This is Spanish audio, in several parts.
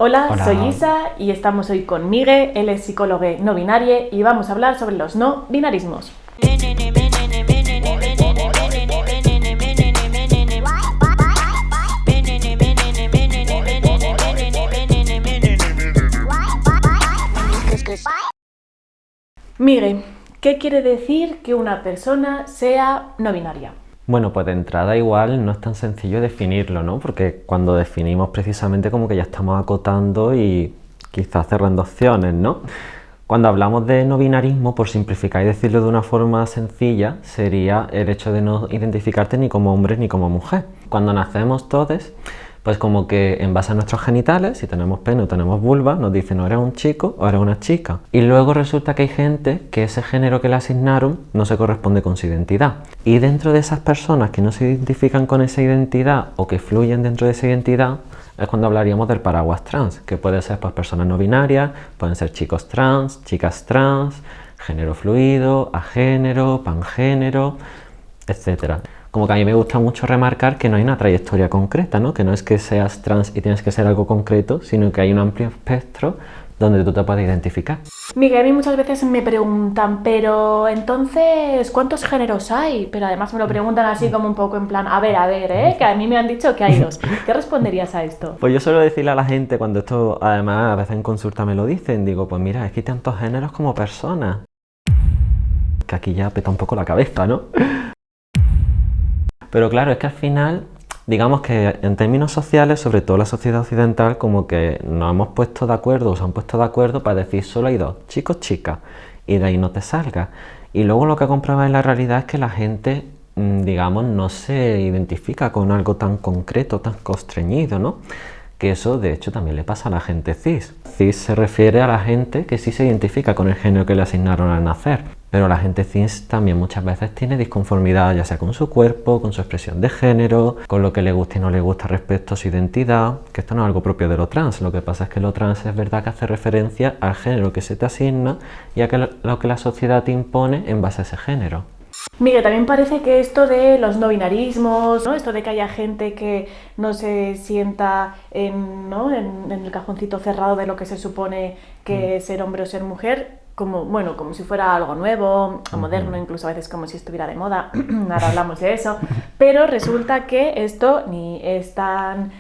Hola, Hola. soy Isa y estamos hoy con Miguel, él es psicólogo no binario y vamos a hablar sobre los no binarismos. Miguel, ¿qué quiere decir que una persona sea no binaria? Bueno, pues de entrada igual no es tan sencillo definirlo, ¿no? Porque cuando definimos precisamente como que ya estamos acotando y quizás cerrando opciones, ¿no? Cuando hablamos de no binarismo, por simplificar y decirlo de una forma sencilla, sería el hecho de no identificarte ni como hombre ni como mujer. Cuando nacemos todos, pues como que en base a nuestros genitales, si tenemos pene o tenemos vulva, nos dicen o eres un chico o eres una chica. Y luego resulta que hay gente que ese género que le asignaron no se corresponde con su identidad. Y dentro de esas personas que no se identifican con esa identidad o que fluyen dentro de esa identidad, es cuando hablaríamos del paraguas trans, que puede ser pues, personas no binarias, pueden ser chicos trans, chicas trans, género fluido, agénero, pangénero, etcétera. Como que a mí me gusta mucho remarcar que no hay una trayectoria concreta, ¿no? Que no es que seas trans y tienes que ser algo concreto, sino que hay un amplio espectro donde tú te puedes identificar. Miguel, a mí muchas veces me preguntan, pero entonces, ¿cuántos géneros hay? Pero además me lo preguntan así como un poco en plan, a ver, que a mí me han dicho que hay dos. ¿Qué responderías a esto? Pues yo suelo decirle a la gente cuando esto, además, a veces en consulta me lo dicen, digo, pues mira, es que hay tantos géneros como personas. Que aquí ya peta un poco la cabeza, ¿no? Pero claro, es que al final, digamos que en términos sociales, sobre todo la sociedad occidental, como que nos hemos puesto de acuerdo, o se han puesto de acuerdo para decir solo hay dos, chicos, chicas, y de ahí no te salgas. Y luego lo que compruebas en la realidad es que la gente, digamos, no se identifica con algo tan concreto, tan constreñido, ¿no? Que eso de hecho también le pasa a la gente cis. Cis se refiere a la gente que sí se identifica con el género que le asignaron al nacer. Pero la gente cis también muchas veces tiene disconformidad, ya sea con su cuerpo, con su expresión de género, con lo que le gusta y no le gusta respecto a su identidad, que esto no es algo propio de lo trans. Lo que pasa es que lo trans es verdad que hace referencia al género que se te asigna y a lo que la sociedad te impone en base a ese género. Miguel, también parece que esto de los no binarismos, ¿no? Esto de que haya gente que no se sienta ¿no? en el cajoncito cerrado de lo que se supone que es ser hombre o ser mujer, como, bueno, como si fuera algo nuevo, o moderno, incluso a veces como si estuviera de moda, ahora hablamos de eso, pero resulta que esto ni es tan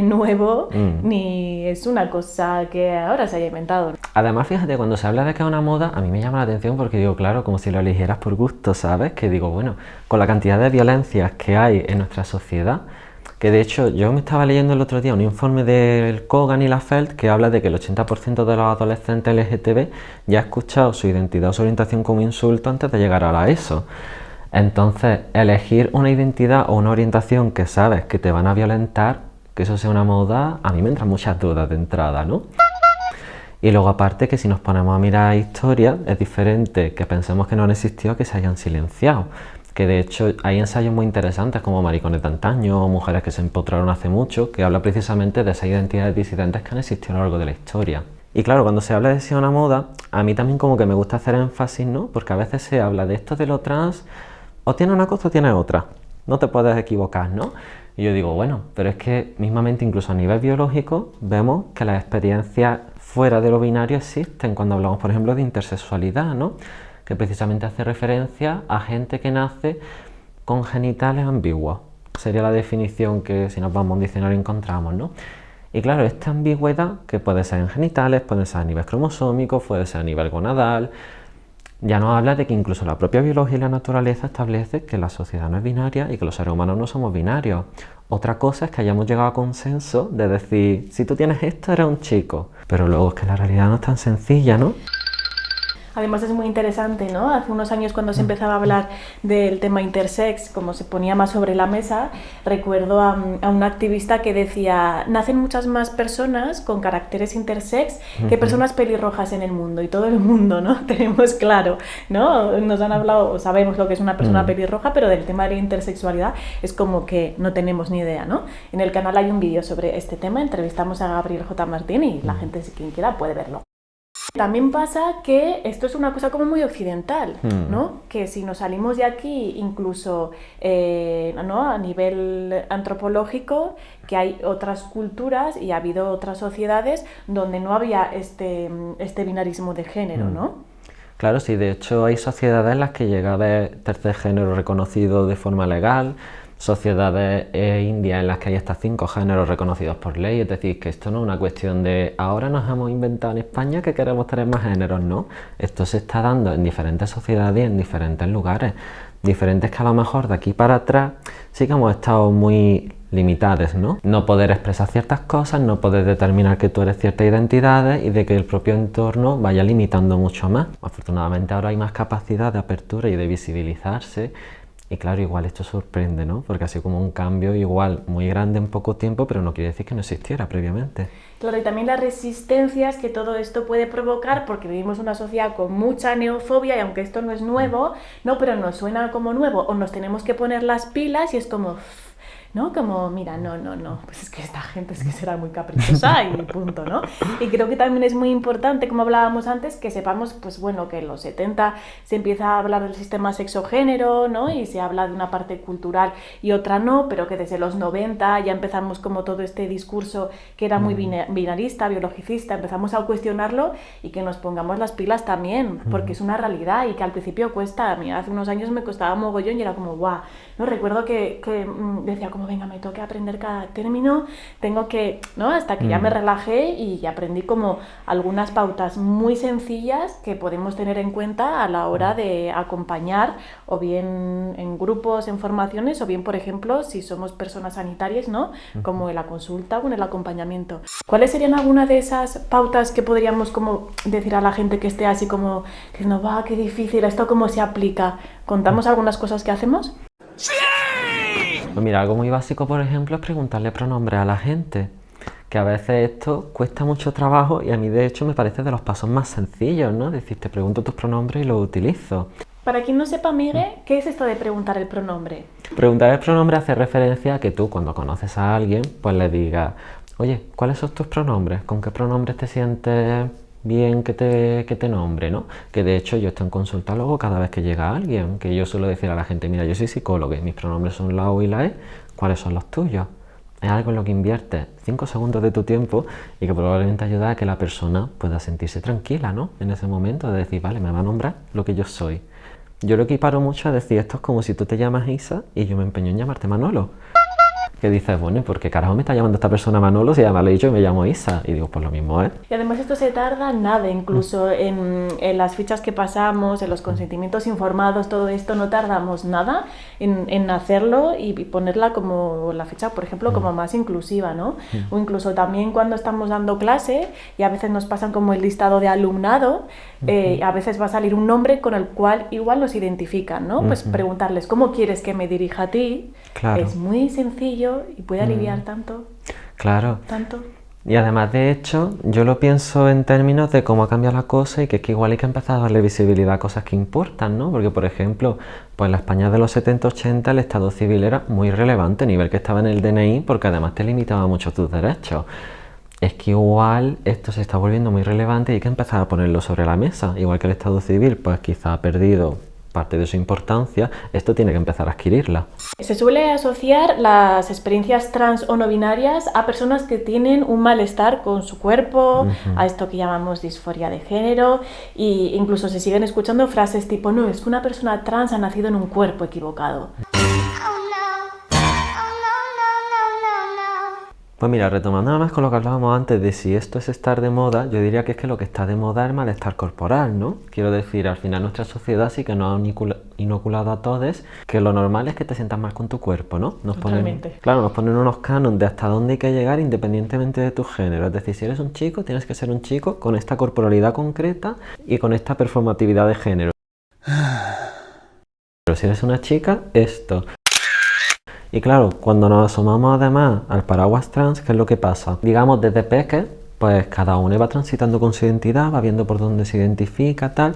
nuevo, ni es una cosa que ahora se haya inventado. Además, fíjate, cuando se habla de que es una moda, a mí me llama la atención porque digo, claro, como si lo eligieras por gusto, ¿sabes? Que digo, bueno, con la cantidad de violencias que hay en nuestra sociedad, que de hecho yo me estaba leyendo el otro día un informe del Kogan y la Feld que habla de que el 80% de los adolescentes LGTB ya ha escuchado su identidad o su orientación como insulto antes de llegar a la ESO. Entonces, elegir una identidad o una orientación que sabes que te van a violentar, que eso sea una moda, a mí me entran muchas dudas de entrada, ¿no? Y luego aparte que si nos ponemos a mirar historias, es diferente que pensemos que no han existido a que se hayan silenciado. Que de hecho hay ensayos muy interesantes como Maricones de antaño o Mujeres que se empotraron hace mucho, que habla precisamente de esas identidades disidentes que han existido a lo largo de la historia. Y claro, cuando se habla de si es una moda, a mí también como que me gusta hacer énfasis, ¿no? Porque a veces se habla de esto de lo trans, o tiene una cosa o tiene otra. No te puedes equivocar, ¿no? Y yo digo, bueno, pero es que mismamente incluso a nivel biológico vemos que las experiencias fuera de lo binario existen cuando hablamos, por ejemplo, de intersexualidad, ¿no? Que precisamente hace referencia a gente que nace con genitales ambiguos. Sería la definición que si nos vamos a un diccionario encontramos, ¿no? Y claro, esta ambigüedad, que puede ser en genitales, puede ser a nivel cromosómico, puede ser a nivel gonadal, ya nos habla de que incluso la propia biología y la naturaleza establece que la sociedad no es binaria y que los seres humanos no somos binarios. Otra cosa es que hayamos llegado a consenso de decir, si tú tienes esto, eres un chico. Pero luego es que la realidad no es tan sencilla, ¿no? Además es muy interesante, ¿no? Hace unos años cuando se empezaba a hablar del tema intersex, como se ponía más sobre la mesa, recuerdo a una activista que decía, nacen muchas más personas con caracteres intersex que personas pelirrojas en el mundo, y todo el mundo, ¿no? Tenemos claro, ¿no? Nos han hablado, sabemos lo que es una persona pelirroja, pero del tema de la intersexualidad es como que no tenemos ni idea, ¿no? En el canal hay un vídeo sobre este tema, entrevistamos a Gabriel J. Martín y la gente, si quien quiera, puede verlo. También pasa que esto es una cosa como muy occidental, ¿no? Que si nos salimos de aquí, incluso ¿no? A nivel antropológico, que hay otras culturas y ha habido otras sociedades donde no había este binarismo de género, ¿no? Claro, sí, de hecho hay sociedades en las que llega a haber tercer género reconocido de forma legal, sociedades indias en las que hay hasta 5 géneros reconocidos por ley, es decir, que esto no es una cuestión de ahora nos hemos inventado en España que queremos tener más géneros, no, esto se está dando en diferentes sociedades y en diferentes lugares, diferentes que a lo mejor de aquí para atrás sí que hemos estado muy limitadas, ¿no? No poder expresar ciertas cosas, no poder determinar que tú eres ciertas identidades y de que el propio entorno vaya limitando mucho más. Afortunadamente ahora hay más capacidad de apertura y de visibilizarse y claro, igual esto sorprende, ¿no? Porque ha sido como un cambio igual muy grande en poco tiempo, pero no quiere decir que no existiera previamente. Claro, y también las resistencias que todo esto puede provocar, porque vivimos una sociedad con mucha neofobia y aunque esto no es nuevo, ¿no? Pero nos suena como nuevo o nos tenemos que poner las pilas y es como... ¿no? Como, mira, no, pues es que esta gente es que será muy caprichosa y punto, ¿no? Y creo que también es muy importante, como hablábamos antes, que sepamos, pues bueno, que en los 70 se empieza a hablar del sistema sexo-género, ¿no? Y se habla de una parte cultural y otra no, pero que desde los 90 ya empezamos como todo este discurso que era muy binarista, biologicista, empezamos a cuestionarlo y que nos pongamos las pilas también, porque es una realidad y que al principio cuesta. A mí hace unos años me costaba mogollón y era como, guau, ¿no? Recuerdo que decía como, venga, me tengo que aprender cada término, tengo que, ¿no? Hasta que ya me relajé y aprendí como algunas pautas muy sencillas que podemos tener en cuenta a la hora de acompañar, o bien en grupos, en formaciones, o bien, por ejemplo, si somos personas sanitarias, ¿no? Como en la consulta o en el acompañamiento. ¿Cuáles serían algunas de esas pautas que podríamos como decir a la gente que esté así como, que no va, qué difícil, esto cómo se aplica? ¿Contamos algunas cosas que hacemos? Pues mira, algo muy básico, por ejemplo, es preguntarle pronombres a la gente, que a veces esto cuesta mucho trabajo y a mí de hecho me parece de los pasos más sencillos, ¿no? Es decir, te pregunto tus pronombres y los utilizo. Para quien no sepa, Miguel, ¿qué es esto de preguntar el pronombre? Preguntar el pronombre hace referencia a que tú cuando conoces a alguien, pues le digas, oye, ¿cuáles son tus pronombres? ¿Con qué pronombres te sientes bien que te nombre, ¿no? Que de hecho yo estoy en consulta luego cada vez que llega alguien, que yo suelo decir a la gente, mira, yo soy psicólogo y mis pronombres son la O y la E, ¿cuáles son los tuyos? Es algo en lo que inviertes 5 segundos de tu tiempo y que probablemente ayuda a que la persona pueda sentirse tranquila, ¿no? En ese momento de decir, vale, me va a nombrar lo que yo soy. Yo lo equiparo mucho a decir, esto es como si tú te llamas Isa y yo me empeño en llamarte Manolo. Que dices, bueno, ¿y por qué carajo me está llamando esta persona Manolo si además le he dicho que me llamo Isa? Y digo, pues lo mismo, ¿eh? Y además esto se tarda nada, incluso en las fichas que pasamos, en los consentimientos informados, todo esto no tardamos nada en hacerlo y ponerla como la ficha, por ejemplo, como más inclusiva, ¿no? O incluso también cuando estamos dando clase y a veces nos pasan como el listado de alumnado, a veces va a salir un nombre con el cual igual nos identifican, ¿no? Pues preguntarles, ¿cómo quieres que me dirija a ti? Claro. Es muy sencillo y puede aliviar tanto. Claro. Tanto. Y además, de hecho, yo lo pienso en términos de cómo ha cambiado la cosa y que es que igual hay que empezar a darle visibilidad a cosas que importan, ¿no? Porque, por ejemplo, pues en la España de los 70-80 el Estado civil era muy relevante, a nivel que estaba en el DNI, porque además te limitaba mucho tus derechos. Es que igual esto se está volviendo muy relevante y hay que empezar a ponerlo sobre la mesa. Igual que el Estado civil, pues quizá ha perdido parte de su importancia, esto tiene que empezar a adquirirla. Se suele asociar las experiencias trans o no binarias a personas que tienen un malestar con su cuerpo, a esto que llamamos disforia de género, e incluso se siguen escuchando frases tipo, no, es que una persona trans ha nacido en un cuerpo equivocado. Pues mira, retomando nada más con lo que hablábamos antes de si esto es estar de moda, yo diría que es que lo que está de moda es el malestar corporal, ¿no? Quiero decir, al final nuestra sociedad sí que nos ha inoculado a todos que lo normal es que te sientas mal con tu cuerpo, ¿no? Totalmente. Nos ponen unos cánones de hasta dónde hay que llegar independientemente de tu género. Es decir, si eres un chico, tienes que ser un chico con esta corporalidad concreta y con esta performatividad de género. Pero si eres una chica, esto. Y claro, cuando nos asomamos además al paraguas trans, ¿qué es lo que pasa? Digamos, desde peques pues cada uno va transitando con su identidad, va viendo por dónde se identifica, tal,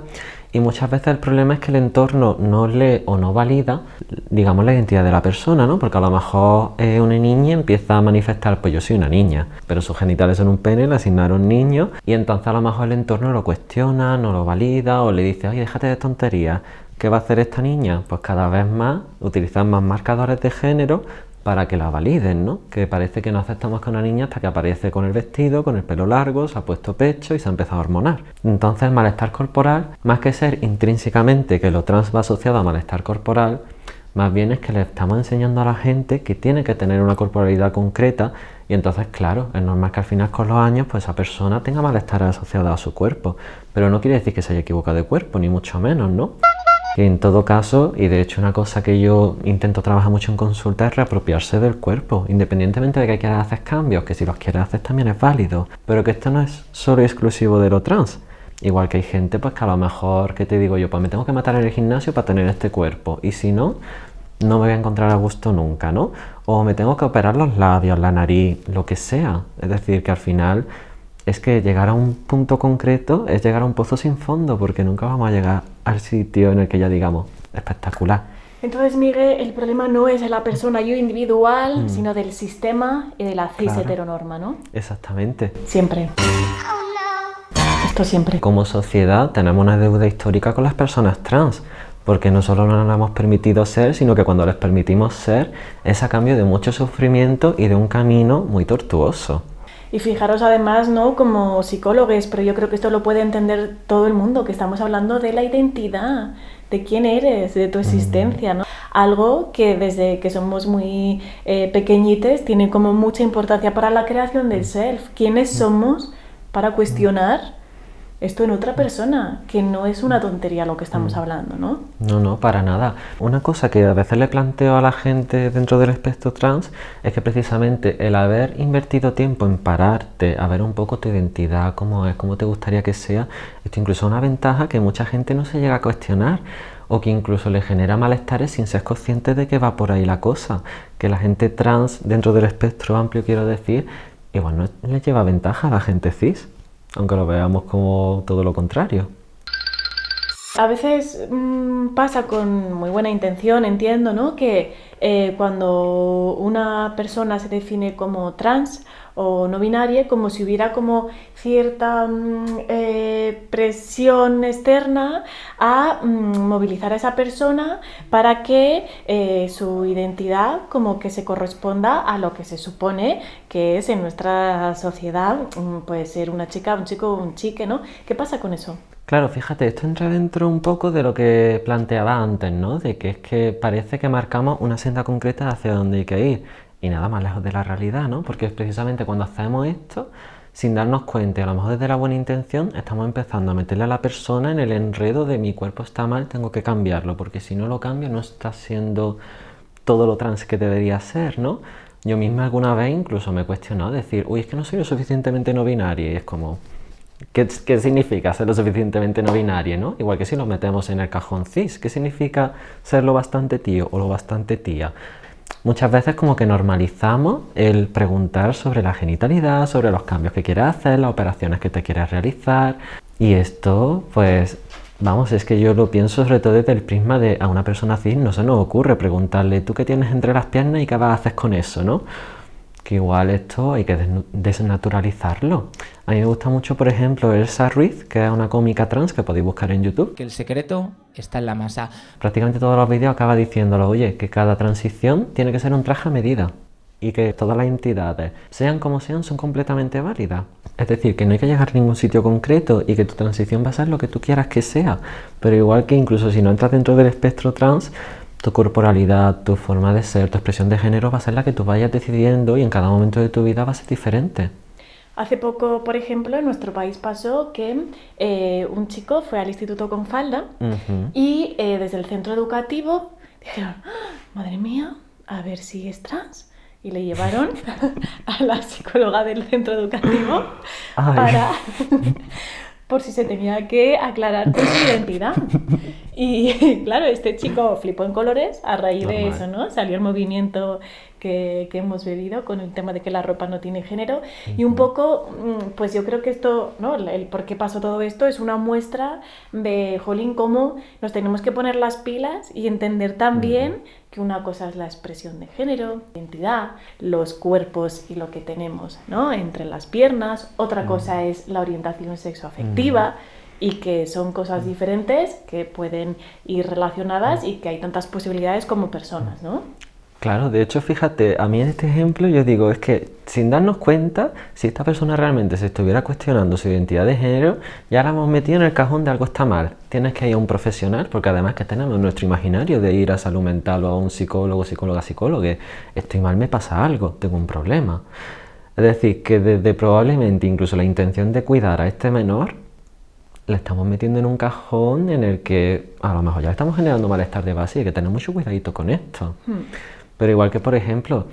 y muchas veces el problema es que el entorno no lee o no valida, digamos, la identidad de la persona, ¿no? Porque a lo mejor una niña empieza a manifestar, pues yo soy una niña, pero sus genitales son un pene, le asignaron niño, y entonces a lo mejor el entorno lo cuestiona, no lo valida, o le dice, oye, déjate de tonterías. ¿Qué va a hacer esta niña? Pues cada vez más utilizan más marcadores de género para que la validen, ¿no? Que parece que no aceptamos que una niña hasta que aparece con el vestido, con el pelo largo, se ha puesto pecho y se ha empezado a hormonar. Entonces el malestar corporal, más que ser intrínsecamente que lo trans va asociado a malestar corporal, más bien es que le estamos enseñando a la gente que tiene que tener una corporalidad concreta y entonces, claro, es normal que al final con los años pues esa persona tenga malestar asociado a su cuerpo, pero no quiere decir que se haya equivocado de cuerpo, ni mucho menos, ¿no? Que en todo caso, y de hecho una cosa que yo intento trabajar mucho en consulta es reapropiarse del cuerpo, independientemente de que quieras hacer cambios, que si los quieres hacer también es válido, pero que esto no es solo y exclusivo de lo trans. Igual que hay gente pues que a lo mejor, ¿qué te digo yo? Pues me tengo que matar en el gimnasio para tener este cuerpo, y si no, no me voy a encontrar a gusto nunca, ¿no? O me tengo que operar los labios, la nariz, lo que sea. Es decir, que al final es que llegar a un punto concreto es llegar a un pozo sin fondo, porque nunca vamos a llegar al sitio en el que ya digamos, espectacular. Entonces, Miguel, el problema no es de la persona yo individual, sino del sistema y de la cis heteronorma, ¿no? Exactamente. Siempre. Esto siempre. Como sociedad tenemos una deuda histórica con las personas trans, porque no solo no nos hemos permitido ser, sino que cuando les permitimos ser es a cambio de mucho sufrimiento y de un camino muy tortuoso. Y fijaros además, ¿no? Como psicólogos, pero yo creo que esto lo puede entender todo el mundo, que estamos hablando de la identidad, de quién eres, de tu existencia, ¿no? Algo que desde que somos muy pequeñites tiene como mucha importancia para la creación del self. ¿Quiénes somos para cuestionar esto en otra persona? Que no es una tontería lo que estamos hablando, ¿no? No, para nada. Una cosa que a veces le planteo a la gente dentro del espectro trans es que precisamente el haber invertido tiempo en pararte a ver un poco tu identidad, cómo es, cómo te gustaría que sea, esto incluso es una ventaja que mucha gente no se llega a cuestionar o que incluso le genera malestares sin ser consciente de que va por ahí la cosa. Que la gente trans dentro del espectro amplio, quiero decir, igual no le lleva ventaja a la gente cis, aunque lo veamos como todo lo contrario. A veces pasa con muy buena intención, entiendo, ¿no? Que cuando una persona se define como trans o no binaria, como si hubiera como cierta presión externa a movilizar a esa persona para que su identidad como que se corresponda a lo que se supone que es en nuestra sociedad, puede ser una chica, un chico, un chique, ¿no? ¿Qué pasa con eso? Claro, fíjate, esto entra dentro un poco de lo que planteaba antes, ¿no? De que es que parece que marcamos una senda concreta hacia dónde hay que ir y nada más lejos de la realidad, ¿no? Porque es precisamente cuando hacemos esto, sin darnos cuenta, y a lo mejor desde la buena intención, estamos empezando a meterle a la persona en el enredo de mi cuerpo está mal, tengo que cambiarlo, porque si no lo cambio no está siendo todo lo trans que debería ser, ¿no? Yo misma alguna vez incluso me he cuestionado, decir, uy, es que no soy lo suficientemente no binaria, y es como... ¿Qué significa ser lo suficientemente no binario, ¿no? Igual que si lo metemos en el cajón cis, ¿qué significa ser lo bastante tío o lo bastante tía? Muchas veces como que normalizamos el preguntar sobre la genitalidad, sobre los cambios que quieres hacer, las operaciones que te quieres realizar. Y esto, pues, vamos, es que yo lo pienso sobre todo desde el prisma de a una persona cis no se nos ocurre preguntarle ¿tú qué tienes entre las piernas y qué vas a hacer con eso, ¿no? Que igual esto hay que desnaturalizarlo. A mí me gusta mucho, por ejemplo, Elsa Ruiz, que es una cómica trans que podéis buscar en YouTube. Que el secreto está en la masa. Prácticamente todos los vídeos acaba diciéndolo, oye, que cada transición tiene que ser un traje a medida y que todas las entidades, sean como sean, son completamente válidas. Es decir, que no hay que llegar a ningún sitio concreto y que tu transición va a ser lo que tú quieras que sea. Pero igual que incluso si no entras dentro del espectro trans, tu corporalidad, tu forma de ser, tu expresión de género va a ser la que tú vayas decidiendo y en cada momento de tu vida va a ser diferente. Hace poco, por ejemplo, en nuestro país pasó que un chico fue al instituto con falda y desde el centro educativo dijeron, ¡ah, madre mía, a ver si es trans! Y le llevaron a la psicóloga del centro educativo para... por si se tenía que aclarar con su identidad. Y claro, este chico flipó en colores a raíz de Normal. eso, ¿no? Salió el movimiento que hemos vivido con el tema de que la ropa no tiene género. Y un poco, pues yo creo que esto, ¿no? El por qué pasó todo esto es una muestra de, jolín, cómo nos tenemos que poner las pilas y entender también que una cosa es la expresión de género, identidad, los cuerpos y lo que tenemos, ¿no? Entre las piernas. Otra cosa es la orientación sexoafectiva. Y que son cosas diferentes que pueden ir relacionadas y que hay tantas posibilidades como personas, ¿no? Claro, de hecho, fíjate, a mí en este ejemplo yo digo, es que sin darnos cuenta, si esta persona realmente se estuviera cuestionando su identidad de género, ya la hemos metido en el cajón de algo está mal. Tienes que ir a un profesional, porque además que tenemos nuestro imaginario de ir a salud mental o a un psicólogo, psicólogo, estoy mal, me pasa algo, tengo un problema. Es decir, que desde probablemente incluso la intención de cuidar a este menor, le estamos metiendo en un cajón en el que a lo mejor ya le estamos generando malestar de base y hay que tener mucho cuidadito con esto. Pero igual que, por ejemplo,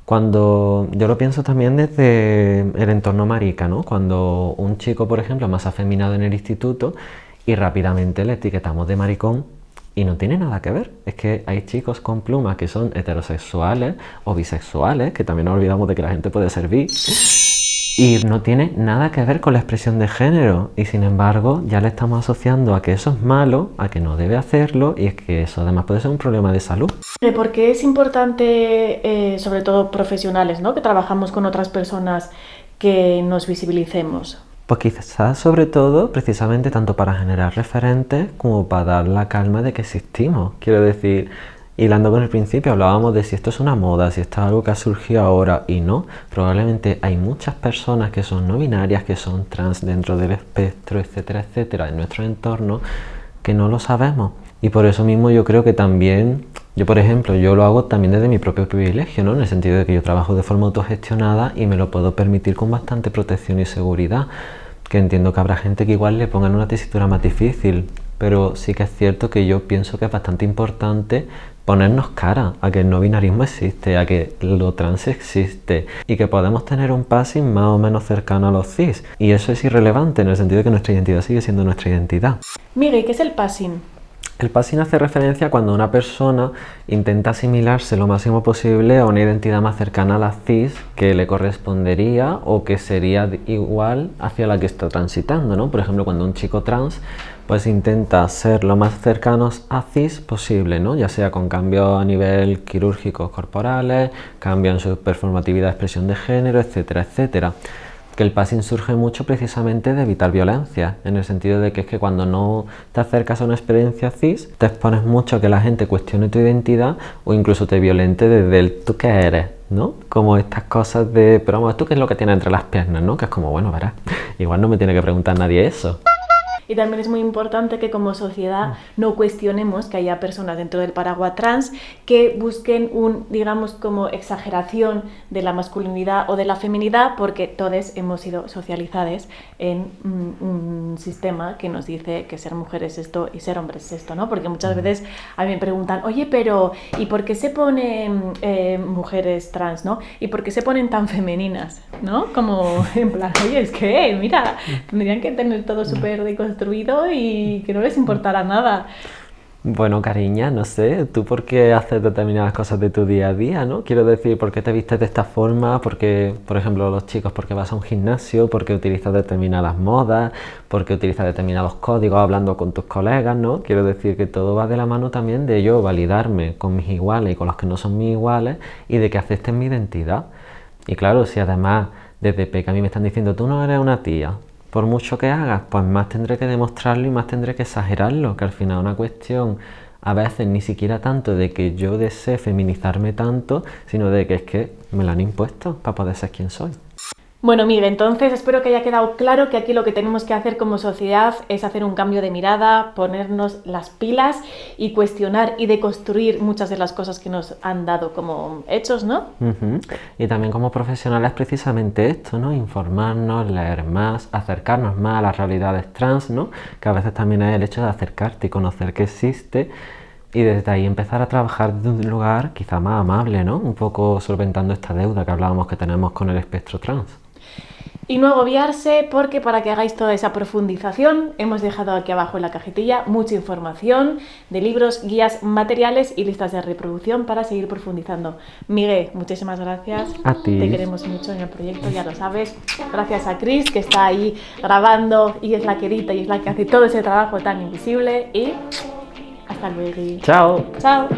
cuando yo lo pienso también desde el entorno marica, ¿no? Cuando un chico, por ejemplo, es más afeminado en el instituto y rápidamente le etiquetamos de maricón y no tiene nada que ver. Es que hay chicos con plumas que son heterosexuales o bisexuales, que también nos olvidamos de que la gente puede ser bi. Y no tiene nada que ver con la expresión de género y sin embargo ya le estamos asociando a que eso es malo, a que no debe hacerlo y es que eso además puede ser un problema de salud. ¿Por qué es importante, sobre todo profesionales, ¿no? Que trabajamos con otras personas, que nos visibilicemos? Pues quizás sobre todo precisamente tanto para generar referentes como para dar la calma de que existimos. Quiero decir, hilando con el principio, hablábamos de si esto es una moda, si esto es algo que ha surgido ahora y no. Probablemente hay muchas personas que son no binarias, que son trans dentro del espectro, etcétera, etcétera, en nuestro entorno, que no lo sabemos. Y por eso mismo yo creo que también, yo por ejemplo, yo lo hago también desde mi propio privilegio, ¿no? En el sentido de que yo trabajo de forma autogestionada y me lo puedo permitir con bastante protección y seguridad. Que entiendo que habrá gente que igual le pongan una tesitura más difícil, pero sí que es cierto que yo pienso que es bastante importante ponernos cara a que el no binarismo existe, a que lo trans existe y que podemos tener un passing más o menos cercano a los cis. Y eso es irrelevante en el sentido de que nuestra identidad sigue siendo nuestra identidad. Miguel, ¿qué es el passing? El passing hace referencia a cuando una persona intenta asimilarse lo máximo posible a una identidad más cercana a la cis que le correspondería o que sería igual hacia la que está transitando, ¿no? Por ejemplo, cuando un chico trans pues intenta ser lo más cercanos a cis posible, ¿no? Ya sea con cambios a nivel quirúrgicos corporales, cambios en su performatividad, expresión de género, etcétera, etcétera. Que el passing surge mucho precisamente de evitar violencia, en el sentido de que es que cuando no te acercas a una experiencia cis, te expones mucho a que la gente cuestione tu identidad o incluso te violente desde el ¿tú qué eres?, ¿no? Como estas cosas de, pero vamos, ¿tú qué es lo que tienes entre las piernas?, ¿no? Que es como, bueno, verás, igual no me tiene que preguntar nadie eso. Y también es muy importante que como sociedad no cuestionemos que haya personas dentro del paraguas trans que busquen digamos, como exageración de la masculinidad o de la feminidad, porque todos hemos sido socializados en un sistema que nos dice que ser mujer es esto y ser hombre es esto, ¿no? Porque muchas veces a mí me preguntan, oye, pero ¿y por qué se ponen mujeres trans, ¿no? ¿Y por qué se ponen tan femeninas, ¿no? Como en plan, oye, es que, mira, tendrían que tener todo súper deconstruido y que no les importara nada. Bueno, cariña, no sé, ¿tú por qué haces determinadas cosas de tu día a día, no? Quiero decir, ¿por qué te vistes de esta forma? Porque, por ejemplo, los chicos, ¿por qué vas a un gimnasio? ¿Por qué utilizas determinadas modas? ¿Por qué utilizas determinados códigos hablando con tus colegas, no? Quiero decir que todo va de la mano también de yo validarme con mis iguales y con los que no son mis iguales y de que acepten mi identidad. Y claro, si además desde pequeña a mí me están diciendo, tú no eres una tía, por mucho que hagas, pues más tendré que demostrarlo y más tendré que exagerarlo, que al final es una cuestión a veces ni siquiera tanto de que yo desee feminizarme tanto, sino de que es que me lo han impuesto para poder ser quien soy. Bueno, Miguel, entonces espero que haya quedado claro que aquí lo que tenemos que hacer como sociedad es hacer un cambio de mirada, ponernos las pilas y cuestionar y deconstruir muchas de las cosas que nos han dado como hechos, ¿no? Y también como profesionales precisamente esto, ¿no? Informarnos, leer más, acercarnos más a las realidades trans, ¿no? Que a veces también es el hecho de acercarte y conocer que existe y desde ahí empezar a trabajar de un lugar quizá más amable, ¿no? Un poco solventando esta deuda que hablábamos que tenemos con el espectro trans. Y no agobiarse porque para que hagáis toda esa profundización hemos dejado aquí abajo en la cajetilla mucha información de libros, guías, materiales y listas de reproducción para seguir profundizando. Miguel, muchísimas gracias. A ti. Te queremos mucho en el proyecto, ya lo sabes. Gracias a Chris, que está ahí grabando y es la querida y es la que hace todo ese trabajo tan invisible. Y hasta luego. Chao. Chao.